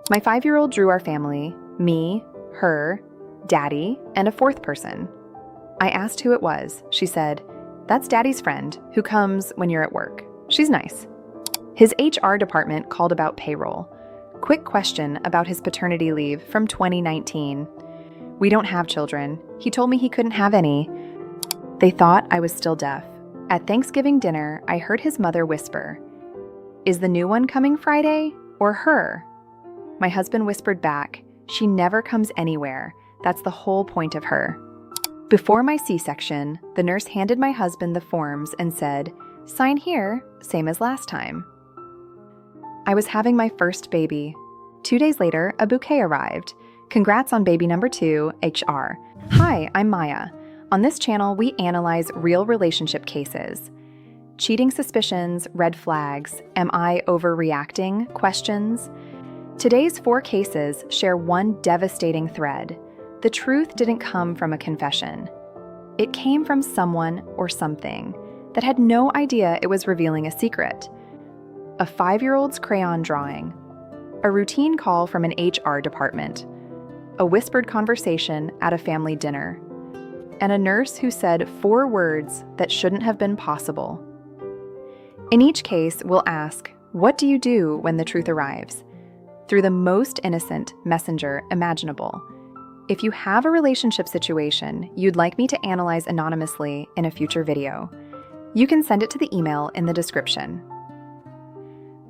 My 5-year-old drew our family, me, her, Daddy, and a fourth person. I asked who it was. She said, "That's Daddy's friend who comes when you're at work. She's nice." His HR department called about payroll. Quick question about his paternity leave from 2019. "We don't have children. He told me he couldn't have any." They thought I was still deaf. At Thanksgiving dinner, I heard his mother whisper, "Is the new one coming Friday or her?" My husband whispered back, "She never comes anywhere. That's the whole point of her." Before my C-section, the nurse handed my husband the forms and said, "Sign here, same as last time." I was having my first baby. 2 days later, a bouquet arrived. "Congrats on baby number 2, HR. Hi, I'm Maya. On this channel, we analyze real relationship cases. Cheating suspicions, red flags, am I overreacting, questions. Today's 4 cases share one devastating thread. The truth didn't come from a confession. It came from someone or something that had no idea it was revealing a secret. A 5-year-old's crayon drawing, a routine call from an HR department, a whispered conversation at a family dinner, and a nurse who said 4 words that shouldn't have been possible. In each case, we'll ask, what do you do when the truth arrives? Through the most innocent messenger imaginable. If you have a relationship situation you'd like me to analyze anonymously in a future video, you can send it to the email in the description.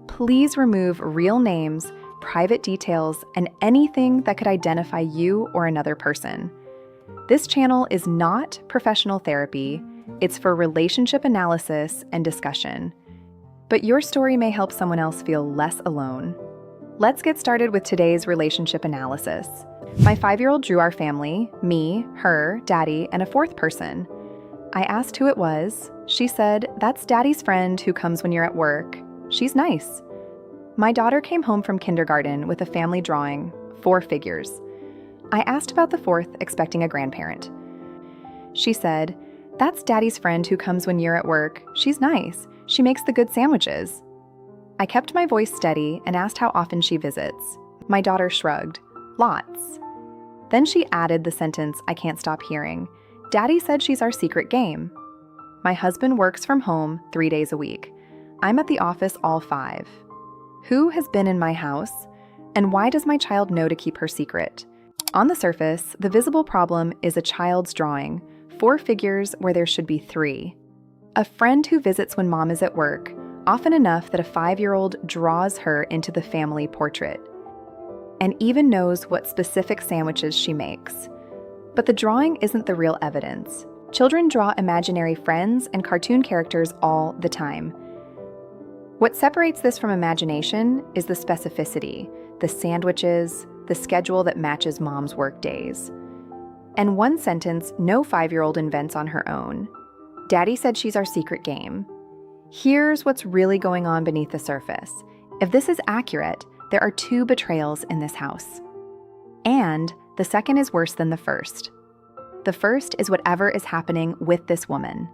Please remove real names, private details, and anything that could identify you or another person. This channel is not professional therapy. It's for relationship analysis and discussion. But your story may help someone else feel less alone. Let's get started with today's relationship analysis. My 5-year-old drew our family, me, her, Daddy, and a fourth person. I asked who it was. She said, "That's Daddy's friend who comes when you're at work. She's nice." My daughter came home from kindergarten with a family drawing, 4 figures. I asked about the fourth, expecting a grandparent. She said, "That's Daddy's friend who comes when you're at work. She's nice. She makes the good sandwiches." I kept my voice steady and asked how often she visits. My daughter shrugged. "Lots." Then she added the sentence I can't stop hearing. "Daddy said she's our secret game." My husband works from home 3 days a week. I'm at the office all 5. Who has been in my house? And why does my child know to keep her secret? On the surface, the visible problem is a child's drawing, 4 figures where there should be 3. A friend who visits when mom is at work, often enough that a 5-year-old draws her into the family portrait, and even knows what specific sandwiches she makes. But the drawing isn't the real evidence. Children draw imaginary friends and cartoon characters all the time. What separates this from imagination is the specificity, the sandwiches, the schedule that matches mom's work days. And one sentence no 5-year-old invents on her own. "Daddy said she's our secret game." Here's what's really going on beneath the surface. If this is accurate, there are 2 betrayals in this house. And the second is worse than the first. The first is whatever is happening with this woman.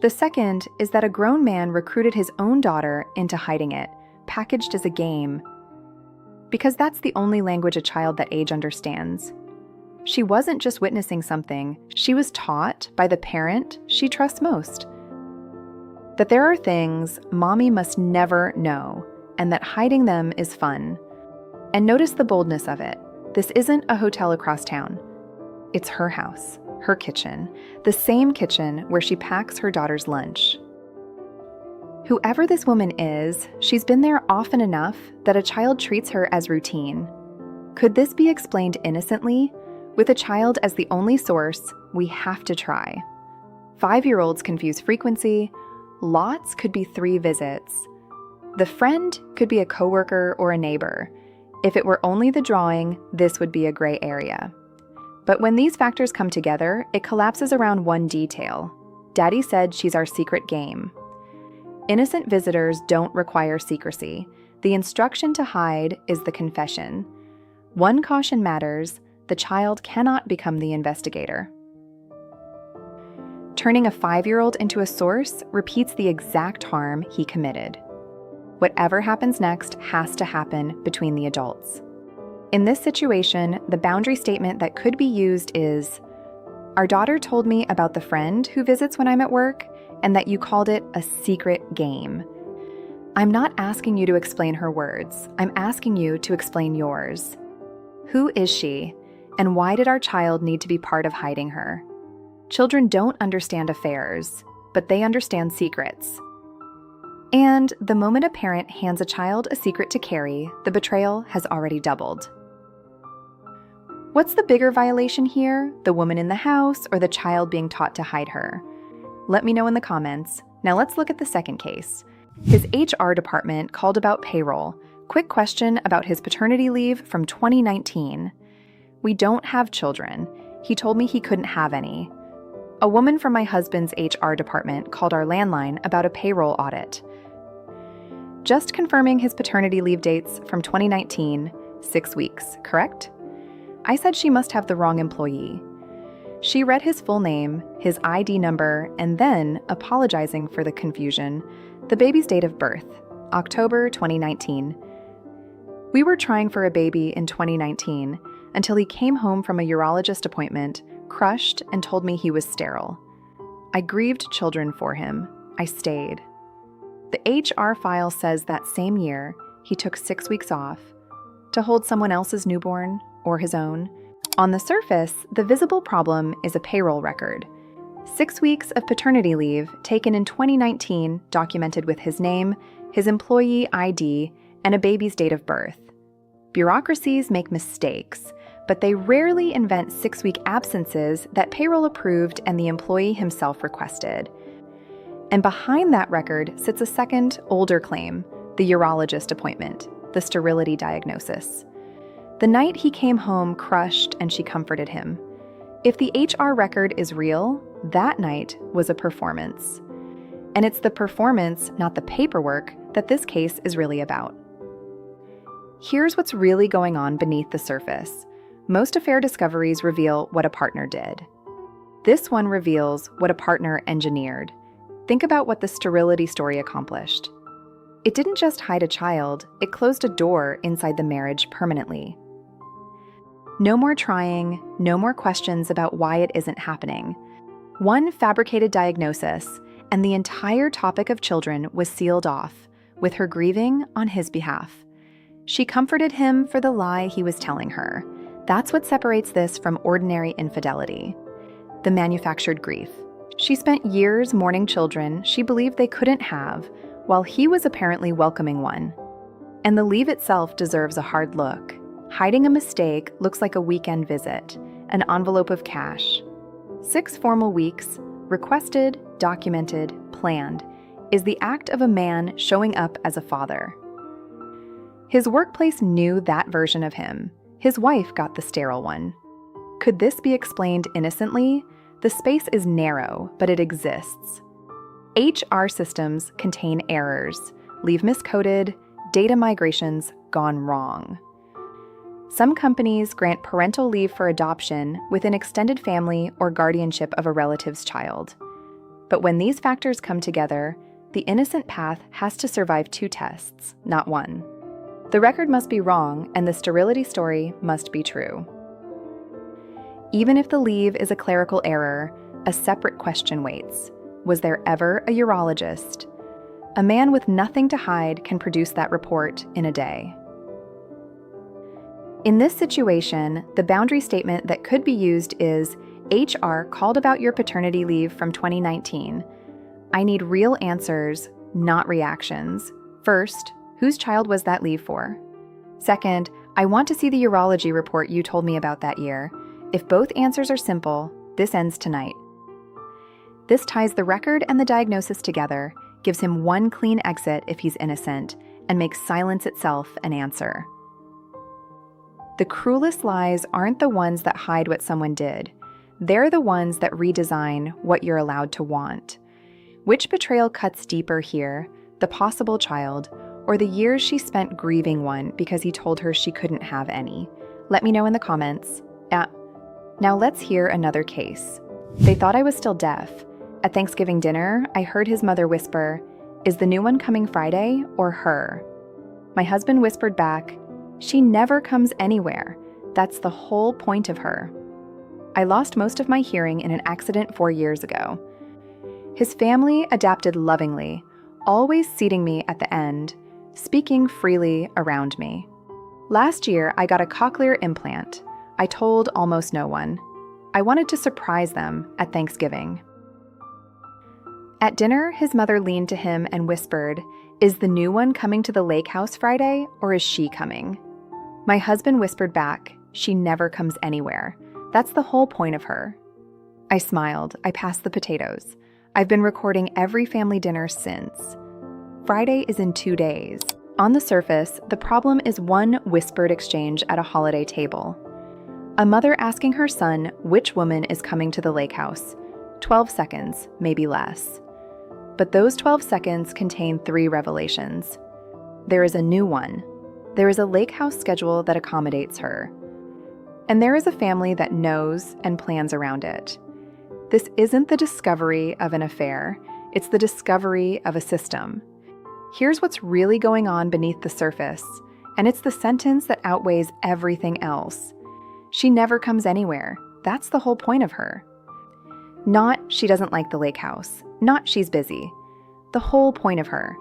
The second is that a grown man recruited his own daughter into hiding it, packaged as a game, because that's the only language a child that age understands. She wasn't just witnessing something, she was taught by the parent she trusts most. That there are things mommy must never know, and that hiding them is fun. And notice the boldness of it. This isn't a hotel across town. It's her house, her kitchen, the same kitchen where she packs her daughter's lunch. Whoever this woman is, she's been there often enough that a child treats her as routine. Could this be explained innocently? With a child as the only source, we have to try. 5-year-olds confuse frequency. Lots could be 3 visits. The friend could be a coworker or a neighbor. If it were only the drawing, this would be a gray area. But when these factors come together, it collapses around one detail. Daddy said she's our secret game. Innocent visitors don't require secrecy. The instruction to hide is the confession. One caution matters: the child cannot become the investigator. Turning a 5-year-old into a source repeats the exact harm he committed. Whatever happens next has to happen between the adults. In this situation, the boundary statement that could be used is, "Our daughter told me about the friend who visits when I'm at work and that you called it a secret game." I'm not asking you to explain her words. I'm asking you to explain yours. Who is she, and why did our child need to be part of hiding her? Children don't understand affairs, but they understand secrets. And the moment a parent hands a child a secret to carry, the betrayal has already doubled. What's the bigger violation here? The woman in the house or the child being taught to hide her? Let me know in the comments. Now let's look at the second case. His HR department called about payroll. Quick question about his paternity leave from 2019. "We don't have children. He told me he couldn't have any." A woman from my husband's HR department called our landline about a payroll audit. Just confirming his paternity leave dates from 2019, 6 weeks, correct? I said she must have the wrong employee. She read his full name, his ID number, and then, apologizing for the confusion, the baby's date of birth, October 2019. We were trying for a baby in 2019 until he came home from a urologist appointment, crushed, and told me he was sterile. I grieved children for him. I stayed. The HR file says that same year, he took 6 weeks off to hold someone else's newborn or his own. On the surface, the visible problem is a payroll record. 6 weeks of paternity leave taken in 2019 documented with his name, his employee ID, and a baby's date of birth. Bureaucracies make mistakes, but they rarely invent 6-week absences that payroll approved and the employee himself requested. And behind that record sits a second, older claim, the urologist appointment, the sterility diagnosis. The night he came home crushed and she comforted him. If the HR record is real, that night was a performance. And it's the performance, not the paperwork, that this case is really about. Here's what's really going on beneath the surface. Most affair discoveries reveal what a partner did. This one reveals what a partner engineered. Think about what the sterility story accomplished. It didn't just hide a child, it closed a door inside the marriage permanently. No more trying, no more questions about why it isn't happening. One fabricated diagnosis, and the entire topic of children was sealed off, with her grieving on his behalf. She comforted him for the lie he was telling her. That's what separates this from ordinary infidelity. The manufactured grief. She spent years mourning children she believed they couldn't have, while he was apparently welcoming one. And the leave itself deserves a hard look. Hiding a mistake looks like a weekend visit, an envelope of cash. 6 formal weeks, requested, documented, planned, is the act of a man showing up as a father. His workplace knew that version of him. His wife got the sterile one. Could this be explained innocently? The space is narrow, but it exists. HR systems contain errors, leave miscoded, data migrations gone wrong. Some companies grant parental leave for adoption with an extended family or guardianship of a relative's child. But when these factors come together, the innocent path has to survive 2 tests, not 1. The record must be wrong, and the sterility story must be true. Even if the leave is a clerical error, a separate question waits. Was there ever a urologist? A man with nothing to hide can produce that report in a day. In this situation, the boundary statement that could be used is, HR called about your paternity leave from 2019. I need real answers, not reactions. First, whose child was that leave for? Second, I want to see the urology report you told me about that year. If both answers are simple, this ends tonight. This ties the record and the diagnosis together, gives him one clean exit if he's innocent, and makes silence itself an answer. The cruelest lies aren't the ones that hide what someone did. They're the ones that redesign what you're allowed to want. Which betrayal cuts deeper here, the possible child, or the years she spent grieving one because he told her she couldn't have any? Let me know in the comments. Now let's hear another case. They thought I was still deaf. At Thanksgiving dinner, I heard his mother whisper, Is the new one coming Friday or her? My husband whispered back, "She never comes anywhere. That's the whole point of her." I lost most of my hearing in an accident 4 years ago. His family adapted lovingly, always seating me at the end, speaking freely around me. Last year, I got a cochlear implant. I told almost no one. I wanted to surprise them at Thanksgiving. At dinner, his mother leaned to him and whispered, "Is the new one coming to the lake house Friday, or is she coming?" My husband whispered back, "She never comes anywhere. That's the whole point of her." I smiled. I passed the potatoes. I've been recording every family dinner since. Friday is in 2 days. On the surface, the problem is one whispered exchange at a holiday table. A mother asking her son which woman is coming to the lake house. 12 seconds, maybe less. But those 12 seconds contain 3 revelations. There is a new one. There is a lake house schedule that accommodates her. And there is a family that knows and plans around it. This isn't the discovery of an affair, it's the discovery of a system. Here's what's really going on beneath the surface, and it's the sentence that outweighs everything else. She never comes anywhere. That's the whole point of her. Not she doesn't like the lake house, not she's busy. The whole point of her.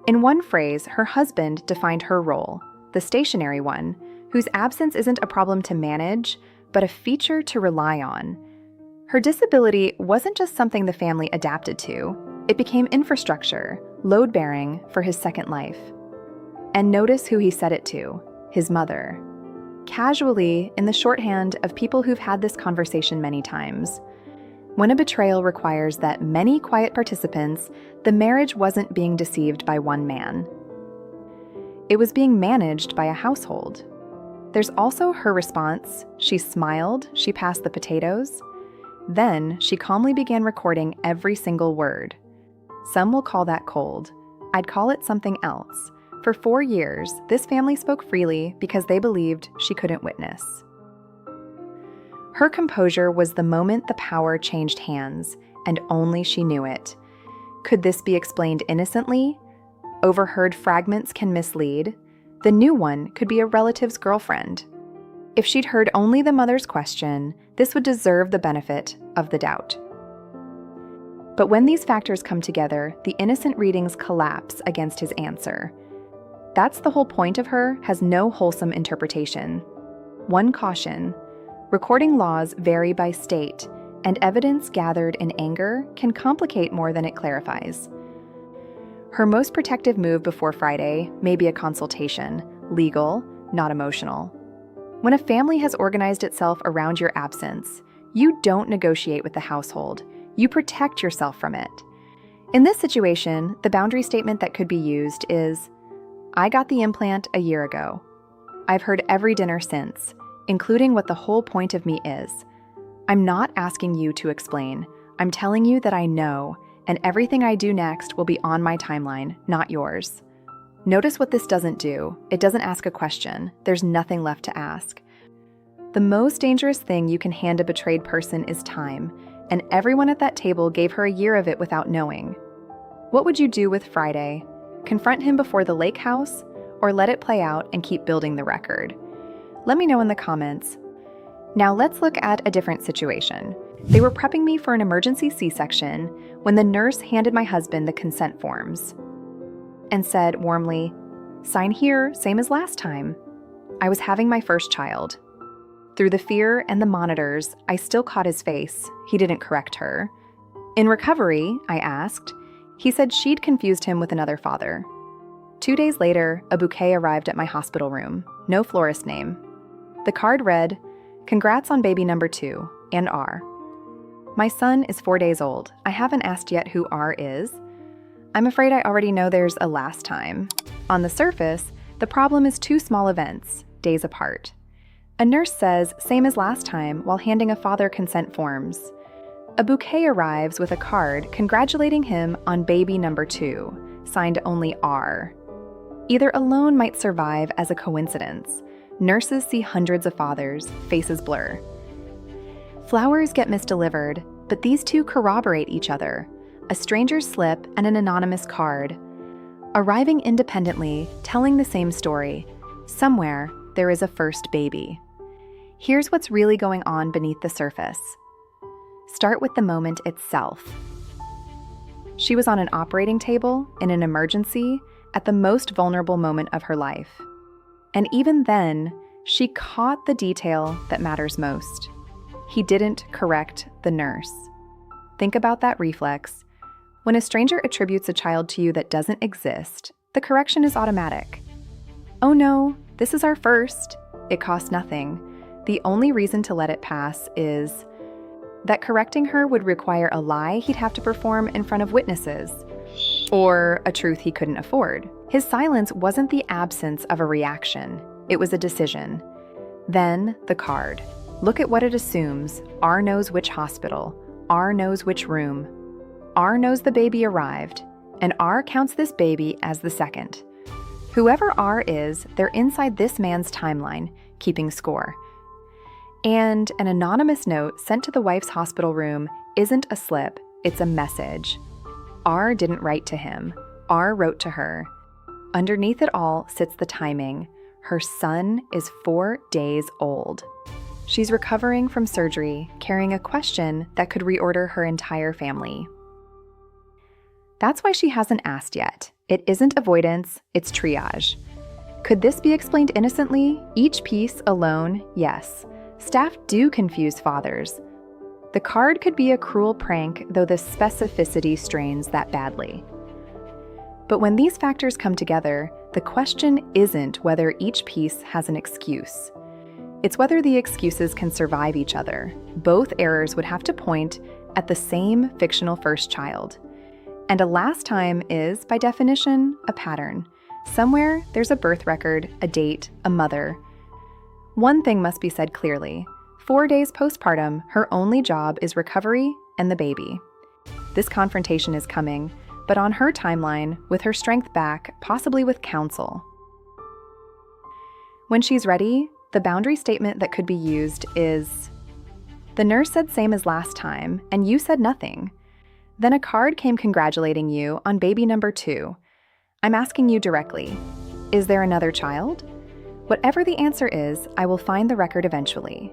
In one phrase, her husband defined her role, the stationary one, whose absence isn't a problem to manage, but a feature to rely on. Her disability wasn't just something the family adapted to, it became infrastructure, load-bearing for his second life. And notice who he said it to, his mother. Casually, in the shorthand of people who've had this conversation many times. When a betrayal requires that many quiet participants, the marriage wasn't being deceived by one man. It was being managed by a household. There's also her response. She smiled, she passed the potatoes. Then she calmly began recording every single word. Some will call that cold. I'd call it something else. For 4 years, this family spoke freely because they believed she couldn't witness. Her composure was the moment the power changed hands, and only she knew it. Could this be explained innocently? Overheard fragments can mislead. The new one could be a relative's girlfriend. If she'd heard only the mother's question, this would deserve the benefit of the doubt. But when these factors come together, the innocent readings collapse against his answer. That's the whole point of her has no wholesome interpretation. One caution: recording laws vary by state, and evidence gathered in anger can complicate more than it clarifies. Her most protective move before Friday may be a consultation, legal, not emotional. When a family has organized itself around your absence, you don't negotiate with the household, you protect yourself from it. In this situation, the boundary statement that could be used is, "I got the implant a year ago. I've heard every dinner since, including what the whole point of me is. I'm not asking you to explain. I'm telling you that I know, and everything I do next will be on my timeline, not yours." Notice what this doesn't do. It doesn't ask a question. There's nothing left to ask. The most dangerous thing you can hand a betrayed person is time, and everyone at that table gave her a year of it without knowing. What would you do with Friday? Confront him before the lake house, or let it play out and keep building the record? Let me know in the comments. Now let's look at a different situation. They were prepping me for an emergency C-section when the nurse handed my husband the consent forms and said warmly, "Sign here, same as last time." I was having my first child. Through the fear and the monitors, I still caught his face. He didn't correct her. In recovery, I asked. He said she'd confused him with another father. 2 days later, a bouquet arrived at my hospital room. No florist name. The card read, "Congrats on baby number 2, and R." My son is 4 days old. I haven't asked yet who R is. I'm afraid I already know there's a last time. On the surface, the problem is 2 small events, days apart. A nurse says, "Same as last time," while handing a father consent forms. A bouquet arrives with a card congratulating him on baby number 2, signed only R. Either alone might survive as a coincidence. Nurses see hundreds of fathers, faces blur. Flowers get misdelivered, but these 2 corroborate each other. a stranger's slip, and an anonymous card. Arriving independently, telling the same story. Somewhere, there is a first baby. Here's what's really going on beneath the surface. Start with the moment itself. She was on an operating table, in an emergency, at the most vulnerable moment of her life. And even then, she caught the detail that matters most. He didn't correct the nurse. Think about that reflex. When a stranger attributes a child to you that doesn't exist, the correction is automatic. Oh no, this is our first. It costs nothing. The only reason to let it pass is that correcting her would require a lie he'd have to perform in front of witnesses, or a truth he couldn't afford. His silence wasn't the absence of a reaction. It was a decision. Then, the card. Look at what it assumes. R knows which hospital. R knows which room. R knows the baby arrived, and R counts this baby as the second. Whoever R is, they're inside this man's timeline, keeping score. And an anonymous note sent to the wife's hospital room isn't a slip, it's a message. R didn't write to him. R wrote to her. Underneath it all sits the timing. Her son is 4 days old. She's recovering from surgery, carrying a question that could reorder her entire family. That's why she hasn't asked yet. It isn't avoidance, it's triage. Could this be explained innocently? Each piece alone, yes. Staff do confuse fathers. The card could be a cruel prank, though the specificity strains that badly. But when these factors come together, the question isn't whether each piece has an excuse. It's whether the excuses can survive each other. Both errors would have to point at the same fictional first child. And a last time is, by definition, a pattern. Somewhere, there's a birth record, a date, a mother. One thing must be said clearly. 4 days postpartum, her only job is recovery and the baby. This confrontation is coming, but on her timeline, with her strength back, possibly with counsel. When she's ready, the boundary statement that could be used is, "The nurse said same as last time, and you said nothing. Then a card came congratulating you on baby number 2. I'm asking you directly, is there another child? Whatever the answer is, I will find the record eventually.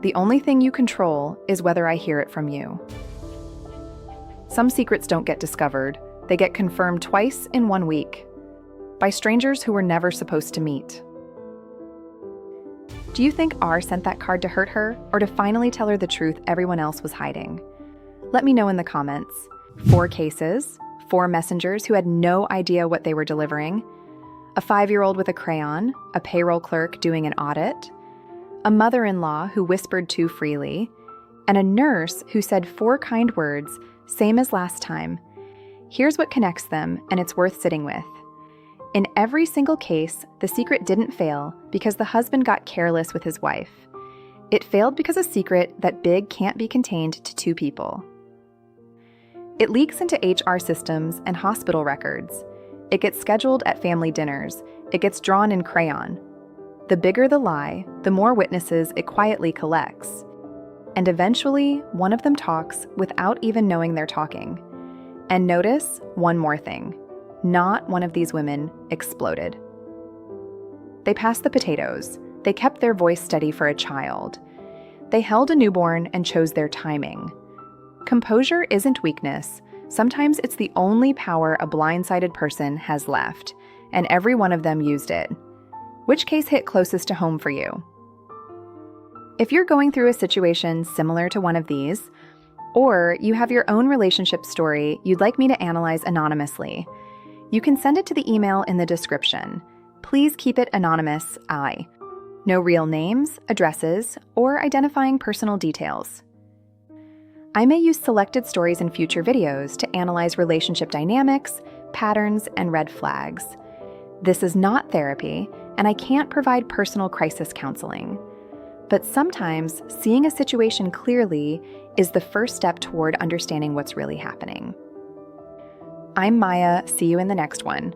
The only thing you control is whether I hear it from you." Some secrets don't get discovered. They get confirmed twice in 1 week, by strangers who were never supposed to meet. Do you think R sent that card to hurt her, or to finally tell her the truth everyone else was hiding? Let me know in the comments. 4 cases, 4 messengers who had no idea what they were delivering, a 5-year-old with a crayon, a payroll clerk doing an audit, a mother-in-law who whispered too freely, and a nurse who said 4 kind words, same as last time. Here's what connects them, and it's worth sitting with. In every single case, the secret didn't fail because the husband got careless with his wife. It failed because a secret that big can't be contained to 2 people. It leaks into HR systems and hospital records. It gets scheduled at family dinners. It gets drawn in crayon. The bigger the lie, the more witnesses it quietly collects. And eventually, one of them talks without even knowing they're talking. And notice one more thing. Not one of these women exploded. They passed the potatoes. They kept their voice steady for a child. They held a newborn and chose their timing. Composure isn't weakness. Sometimes it's the only power a blindsided person has left, and every one of them used it. Which case hit closest to home for you? If you're going through a situation similar to one of these, or you have your own relationship story you'd like me to analyze anonymously, you can send it to the email in the description. Please keep it anonymous, I. No real names, addresses, or identifying personal details. I may use selected stories in future videos to analyze relationship dynamics, patterns, and red flags. This is not therapy, and I can't provide personal crisis counseling. But sometimes, seeing a situation clearly is the first step toward understanding what's really happening. I'm Maya. See you in the next one.